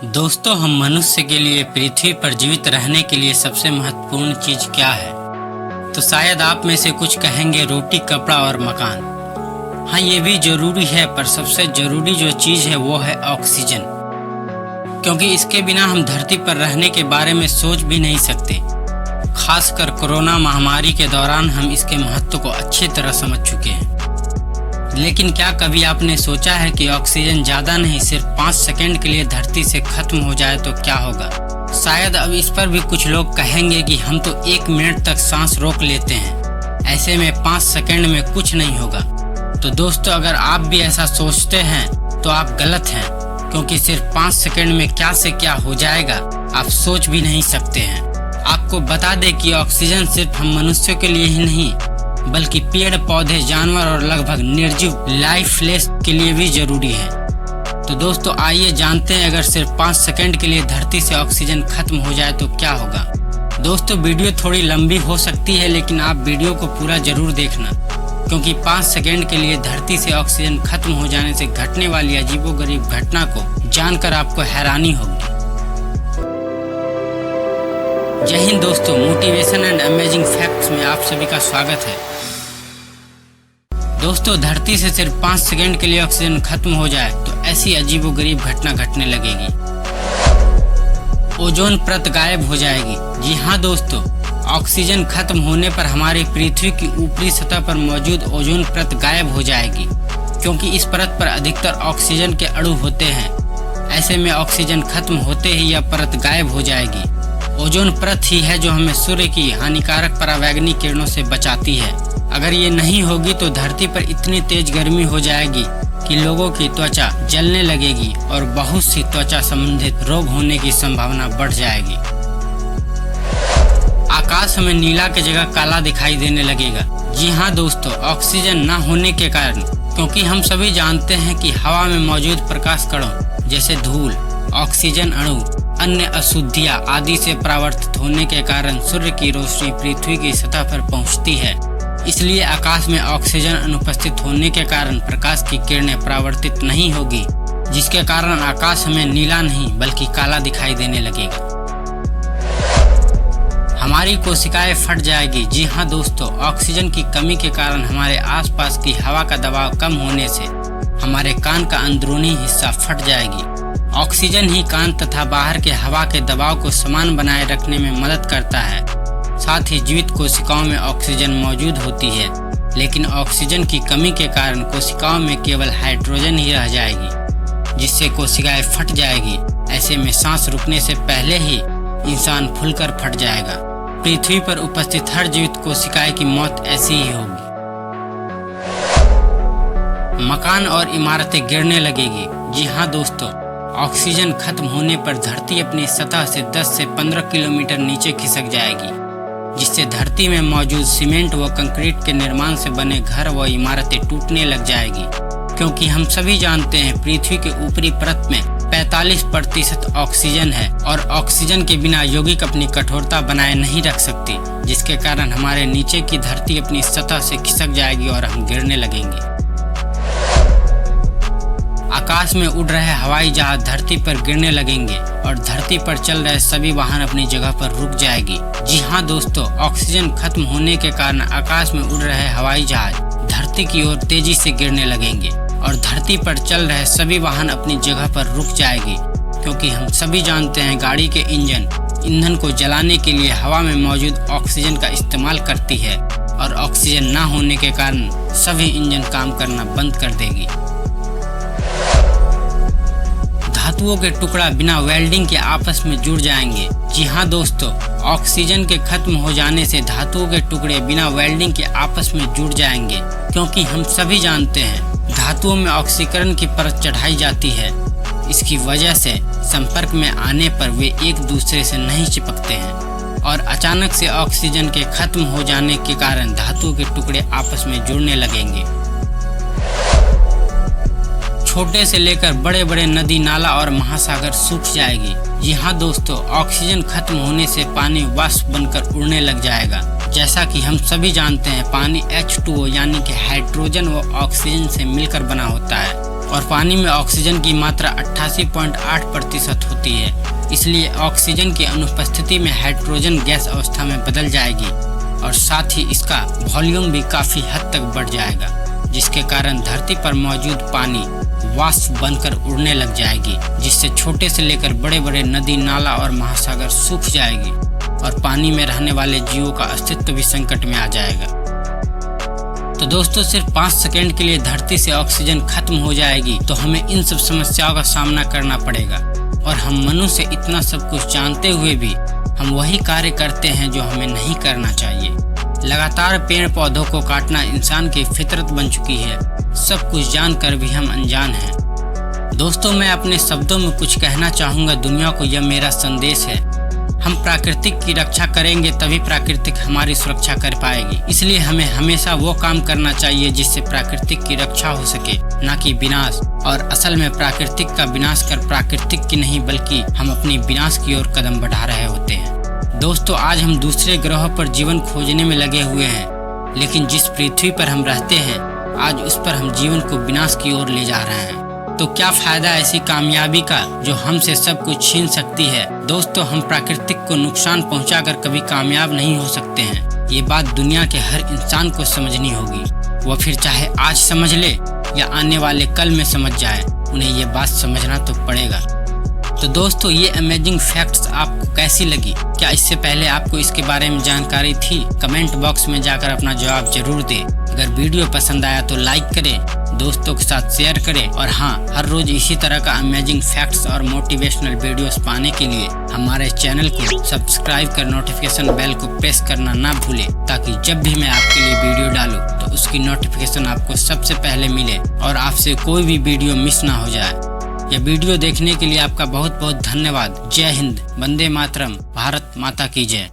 दोस्तों, हम मनुष्य के लिए पृथ्वी पर जीवित रहने के लिए सबसे महत्वपूर्ण चीज क्या है? तो शायद आप में से कुछ कहेंगे रोटी, कपड़ा और मकान। हाँ, ये भी जरूरी है, पर सबसे जरूरी जो चीज है वो है ऑक्सीजन, क्योंकि इसके बिना हम धरती पर रहने के बारे में सोच भी नहीं सकते। खासकर कोरोना महामारी के दौरान हम इसके महत्व को अच्छी तरह समझ चुके हैं। लेकिन क्या कभी आपने सोचा है कि ऑक्सीजन ज्यादा नहीं, सिर्फ 5 सेकंड के लिए धरती से खत्म हो जाए तो क्या होगा? शायद अब इस पर भी कुछ लोग कहेंगे कि हम तो 1 मिनट तक सांस रोक लेते हैं, ऐसे में 5 सेकंड में कुछ नहीं होगा। तो दोस्तों, अगर आप भी ऐसा सोचते हैं तो आप गलत हैं, क्योंकि सिर्फ 5 सेकंड में क्या से क्या हो जाएगा आप सोच भी नहीं सकते हैं। आपको बता दें कि ऑक्सीजन सिर्फ हम मनुष्यों के लिए ही नहीं, बल्कि पेड़ पौधे, जानवर और लगभग निर्जीव लाइफलेस के लिए भी जरूरी है। तो दोस्तों, आइए जानते हैं अगर सिर्फ 5 सेकंड के लिए धरती से ऑक्सीजन खत्म हो जाए तो क्या होगा। दोस्तों, वीडियो थोड़ी लंबी हो सकती है, लेकिन आप वीडियो को पूरा जरूर देखना, क्योंकि 5 सेकंड के लिए धरती से ऑक्सीजन खत्म हो जाने से घटने वाली अजीबोगरीब घटना को जानकर आपको हैरानी होगी। जय हिंद दोस्तों, मोटिवेशन एंड अमेजिंग फैक्ट्स में आप सभी का स्वागत है। दोस्तों, धरती से सिर्फ 5 सेकंड के लिए ऑक्सीजन खत्म हो जाए तो ऐसी अजीबोगरीब घटना घटने लगेगी। ओजोन परत गायब हो जाएगी। जी हाँ दोस्तों, ऑक्सीजन खत्म होने पर हमारी पृथ्वी की ऊपरी सतह पर मौजूद ओजोन परत गायब हो जाएगी, क्योंकि इस परत पर अधिकतर ऑक्सीजन के अणु होते हैं। ऐसे में ऑक्सीजन खत्म होते ही यह परत गायब हो जाएगी। ओजोन परत ही है जो हमें सूर्य की हानिकारक परावैंगनी किरणों से बचाती है। अगर ये नहीं होगी तो धरती पर इतनी तेज गर्मी हो जाएगी कि लोगों की त्वचा जलने लगेगी और बहुत सी त्वचा संबंधित रोग होने की संभावना बढ़ जाएगी। आकाश हमें नीला की जगह काला दिखाई देने लगेगा। जी हाँ दोस्तों, ऑक्सीजन न होने के कारण, क्योंकि हम सभी जानते हैं कि हवा में मौजूद प्रकाश कणों जैसे धूल, ऑक्सीजन अणु, अन्य अशुद्धियां आदि से परावर्तित होने के कारण सूर्य की रोशनी पृथ्वी की सतह पर पहुंचती है। इसलिए आकाश में ऑक्सीजन अनुपस्थित होने के कारण प्रकाश की किरणें परावर्तित नहीं होगी, जिसके कारण आकाश हमें नीला नहीं बल्कि काला दिखाई देने लगेगा। हमारी कोशिकाएं फट जाएगी। जी हाँ दोस्तों, ऑक्सीजन की कमी के कारण हमारे आसपास की हवा का दबाव कम होने से हमारे कान का अंदरूनी हिस्सा फट जाएगी। ऑक्सीजन ही कान तथा बाहर के हवा के दबाव को समान बनाए रखने में मदद करता है। साथ ही जीवित कोशिकाओं में ऑक्सीजन मौजूद होती है, लेकिन ऑक्सीजन की कमी के कारण कोशिकाओं में केवल हाइड्रोजन ही रह जाएगी, जिससे कोशिकाएं फट जाएगी। ऐसे में सांस रुकने से पहले ही इंसान फूलकर फट जाएगा। पृथ्वी पर उपस्थित हर जीवित कोशिकाएं की मौत ऐसी ही होगी। मकान और इमारतें गिरने लगेगी। जी हाँ दोस्तों, ऑक्सीजन खत्म होने पर धरती अपनी सतह से 10 से 15 किलोमीटर नीचे खिसक जाएगी, जिससे धरती में मौजूद सीमेंट व कंक्रीट के निर्माण से बने घर व इमारतें टूटने लग जाएगी। क्योंकि हम सभी जानते हैं पृथ्वी के ऊपरी परत में 45% ऑक्सीजन है, और ऑक्सीजन के बिना यौगिक अपनी कठोरता बनाए नहीं रख सकती, जिसके कारण हमारे नीचे की धरती अपनी सतह से खिसक जाएगी और हम गिरने लगेंगे। आकाश में उड़ रहे हवाई जहाज धरती पर गिरने लगेंगे और धरती पर चल रहे सभी वाहन अपनी जगह पर रुक जाएगी। जी हाँ दोस्तों, ऑक्सीजन खत्म होने के कारण आकाश में उड़ रहे हवाई जहाज धरती की ओर तेजी से गिरने लगेंगे और धरती पर चल रहे सभी वाहन अपनी जगह पर रुक जाएगी, क्योंकि हम सभी जानते हैं गाड़ी के इंजन ईंधन को जलाने के लिए हवा में मौजूद ऑक्सीजन का इस्तेमाल करती है, और ऑक्सीजन न होने के कारण सभी इंजन काम करना बंद कर देगी। धातुओं के टुकड़ा बिना वेल्डिंग के आपस में जुड़ जाएंगे। जी हाँ दोस्तों, ऑक्सीजन के खत्म हो जाने से धातुओं के टुकड़े बिना वेल्डिंग के आपस में जुड़ जाएंगे, क्योंकि हम सभी जानते हैं धातुओं में ऑक्सीकरण की परत चढ़ाई जाती है। इसकी वजह से संपर्क में आने पर वे एक दूसरे से नहीं चिपकते हैं, और अचानक से ऑक्सीजन के खत्म हो जाने के कारण धातुओं के टुकड़े आपस में जुड़ने लगेंगे। छोटे से लेकर बड़े बड़े नदी, नाला और महासागर सूख जाएगी। जी हाँ दोस्तों, ऑक्सीजन खत्म होने से पानी वाष्प बनकर उड़ने लग जाएगा। जैसा कि हम सभी जानते हैं पानी H2O यानी कि हाइड्रोजन व ऑक्सीजन से मिलकर बना होता है। और पानी में ऑक्सीजन की मात्रा 88.8% होती है। इसलिए ऑक्सीजन की अनुपस्थिति में हाइड्रोजन गैस अवस्था में बदल जाएगी और साथ ही इसका वॉल्यूम भी काफी हद तक बढ़ जाएगा, जिसके कारण धरती पर मौजूद पानी वाष्प बनकर उड़ने लग जाएगी, जिससे छोटे से लेकर बड़े बड़े नदी, नाला और महासागर सूख जाएगी और पानी में रहने वाले जीवों का अस्तित्व भी संकट में आ जाएगा। तो दोस्तों, सिर्फ 5 सेकंड के लिए धरती से ऑक्सीजन खत्म हो जाएगी तो हमें इन सब समस्याओं का सामना करना पड़ेगा। और हम मनुष्य इतना सब कुछ जानते हुए भी हम वही कार्य करते हैं जो हमें नहीं करना चाहिए। लगातार पेड़ पौधों को काटना इंसान की फितरत बन चुकी है। सब कुछ जानकर भी हम अनजान हैं। दोस्तों, मैं अपने शब्दों में कुछ कहना चाहूँगा दुनिया को, यह मेरा संदेश है। हम प्राकृतिक की रक्षा करेंगे तभी प्राकृतिक हमारी सुरक्षा कर पाएगी। इसलिए हमें हमेशा वो काम करना चाहिए जिससे प्राकृतिक की रक्षा हो सके, ना कि विनाश। और असल में प्राकृतिक का विनाश कर प्राकृतिक की नहीं बल्कि हम अपनी विनाश की ओर कदम बढ़ा रहे होते हैं। दोस्तों, आज हम दूसरे ग्रहों पर जीवन खोजने में लगे हुए हैं, लेकिन जिस पृथ्वी पर हम रहते हैं आज उस पर हम जीवन को विनाश की ओर ले जा रहे हैं। तो क्या फायदा ऐसी कामयाबी का जो हमसे सब कुछ छीन सकती है। दोस्तों, हम प्राकृतिक को नुकसान पहुंचाकर कभी कामयाब नहीं हो सकते हैं। ये बात दुनिया के हर इंसान को समझनी होगी। वह फिर चाहे आज समझ ले या आने वाले कल में समझ जाए, उन्हें ये बात समझना तो पड़ेगा। तो दोस्तों, ये अमेजिंग फैक्ट्स आपको कैसी लगी? क्या इससे पहले आपको इसके बारे में जानकारी थी? कमेंट बॉक्स में जाकर अपना जवाब जरूर दें। अगर वीडियो पसंद आया तो लाइक करें, दोस्तों के साथ शेयर करें और हाँ, हर रोज इसी तरह का अमेजिंग फैक्ट्स और मोटिवेशनल वीडियोस पाने के लिए हमारे चैनल को सब्सक्राइब कर नोटिफिकेशन बेल को प्रेस करना ना भूलें, ताकि जब भी मैं आपके लिए वीडियो डालूं तो उसकी नोटिफिकेशन आपको सबसे पहले मिले और आपसे कोई भी वीडियो मिस ना हो जाए। यह वीडियो देखने के लिए आपका बहुत बहुत धन्यवाद। जय हिंद, वंदे मातरम, भारत माता की जय।